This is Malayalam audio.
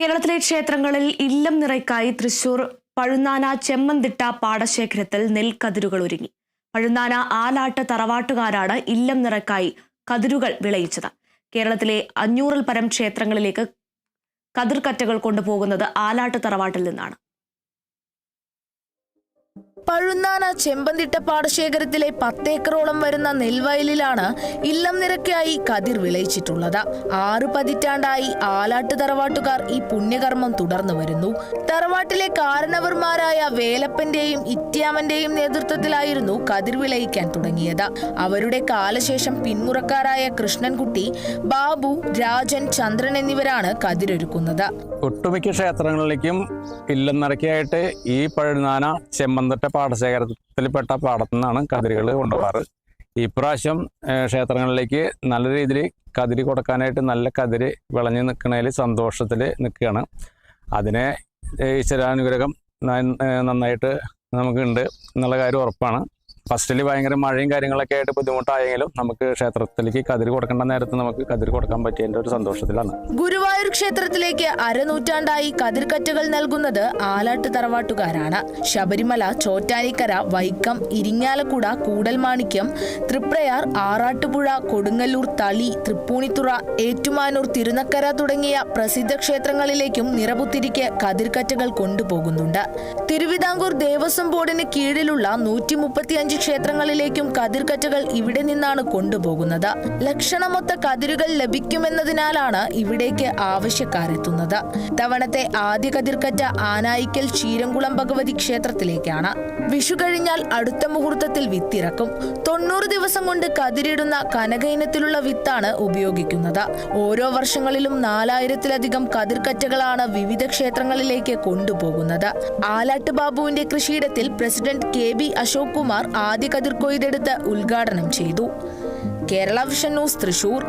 കേരളത്തിലെ ക്ഷേത്രങ്ങളിൽ ഇല്ലം നിറയ്ക്കായി തൃശൂർ പഴുന്നാന ചെമ്മന്തിട്ട പാടശേഖരത്തിൽ നെൽക്കതിരുകൾ ഒരുങ്ങി. പഴുന്നാന ആലാട്ട് തറവാട്ടുകാരാണ് ഇല്ലം നിറയ്ക്കായി കതിരുകൾ വിളയിച്ചത്. കേരളത്തിലെ 500-ൽ പരം ക്ഷേത്രങ്ങളിലേക്ക് കതിർക്കറ്റകൾ കൊണ്ടുപോകുന്നത് ആലാട്ട് തറവാട്ടിൽ നിന്നാണ്. പഴുന്നാന ചെമ്പന്തിട്ട പാടശേഖരത്തിലെ 10 ഏക്കറോളം വരുന്ന നെൽവയലിലാണ് ഇല്ലം നിറയ്ക്കായി കതിർ വിളയിച്ചിട്ടുള്ളത്. 6 പതിറ്റാണ്ടായി ആലാട്ട് തറവാട്ടുകാർ ഈ പുണ്യകർമ്മം തുടർന്നു വരുന്നു. തറവാട്ടിലെ കാരണവർമാരായ വേലപ്പന്റെയും ഇത്യാമന്റെയും നേതൃത്വത്തിലായിരുന്നു കതിർ വിളയിക്കാൻ തുടങ്ങിയത്. അവരുടെ കാലശേഷം പിന്മുറക്കാരായ കൃഷ്ണൻകുട്ടി, ബാബു, രാജൻ, ചന്ദ്രൻ എന്നിവരാണ് കതിരൊരുക്കുന്നത്. ഒട്ടുമിക്ക ക്ഷേത്രങ്ങളിലേക്കും ഇല്ലം നിറയ്ക്കായിട്ട് ഈ പഴുന്നാന ചെമ്മന്തിട്ട പാടശേഖരത്തിൽപ്പെട്ട പാടത്തു നിന്നാണ് കതിരുകൾ കൊണ്ടുപോകാറ്. ഇപ്രാവശ്യം ക്ഷേത്രങ്ങളിലേക്ക് നല്ല രീതിയിൽ കതിര് കൊടുക്കാനായിട്ട് നല്ല കതിര് വിളഞ്ഞു നിൽക്കുന്നതിൽ സന്തോഷത്തിൽ നിൽക്കുകയാണ്. അതിനെ ഈശ്വരാനുഗ്രഹം നന്നായിട്ട് നമുക്കുണ്ട് എന്നുള്ള കാര്യം ഉറപ്പാണ്. ഫസ്റ്റിൽ ഭയങ്കര മഴയും കാര്യങ്ങളൊക്കെ ആയിട്ട് ബുദ്ധിമുട്ടായെങ്കിലും നമുക്ക് ക്ഷേത്രത്തിലേക്ക് കതിര് കൊടുക്കേണ്ട നേരത്ത് നമുക്ക് കതിര് കൊടുക്കാൻ പറ്റിയതിൻ്റെ ഒരു സന്തോഷത്തിലാണ്. ഗുരുവായൂർ ക്ഷേത്രത്തിലേക്ക് അരനൂറ്റാണ്ടായി കതിർക്കറ്റകൾ നൽകുന്നത് ആലാട്ട് തറവാട്ടുകാരാണ്. ശബരിമല, ചോറ്റാനിക്കര, വൈക്കം, ഇരിങ്ങാലക്കുട, കൂടൽമാണിക്യം, തൃപ്രയാർ, ആറാട്ടുപുഴ, കൊടുങ്ങല്ലൂർ, തളി, തൃപ്പൂണിത്തുറ, ഏറ്റുമാനൂർ, തിരുനക്കര തുടങ്ങിയ പ്രസിദ്ധ ക്ഷേത്രങ്ങളിലേക്കും നിറപുത്തിരിക്ക് കതിർക്കറ്റകൾ കൊണ്ടുപോകുന്നുണ്ട്. തിരുവിതാംകൂർ ദേവസ്വം ബോർഡിന് കീഴിലുള്ള 135 ക്ഷേത്രങ്ങളിലേക്കും കതിർക്കറ്റകൾ ഇവിടെ നിന്നാണ് കൊണ്ടുപോകുന്നത്. ലക്ഷണമൊത്ത കതിരുകൾ ലഭിക്കുമെന്നതിനാലാണ് ഇവിടേക്ക് ആവശ്യക്കാരെത്തുന്നത്. തവണത്തെ ആദ്യ കതിർക്കറ്റ ആനായിക്കൽ ചീരംകുളം ഭഗവതി ക്ഷേത്രത്തിലേക്കാണ്. വിഷു കഴിഞ്ഞാൽ അടുത്ത മുഹൂർത്തത്തിൽ വിത്തിറക്കും. 90 ദിവസം കൊണ്ട് കതിരിടുന്ന കനക ഇനത്തിലുള്ള വിത്താണ് ഉപയോഗിക്കുന്നത്. ഓരോ വർഷങ്ങളിലും 4000-ലധികം കതിർക്കറ്റകളാണ് വിവിധ ക്ഷേത്രങ്ങളിലേക്ക് കൊണ്ടുപോകുന്നത്. ആലാട്ട് ബാബുവിന്റെ കൃഷിയിടത്തിൽ പ്രസിഡന്റ് KB അശോക് കുമാർ ആദ്യ കതിർ കൊയ്തെടുത്ത് ഉദ്ഘാടനം ചെയ്തു. Kerala vision news, Thrissur.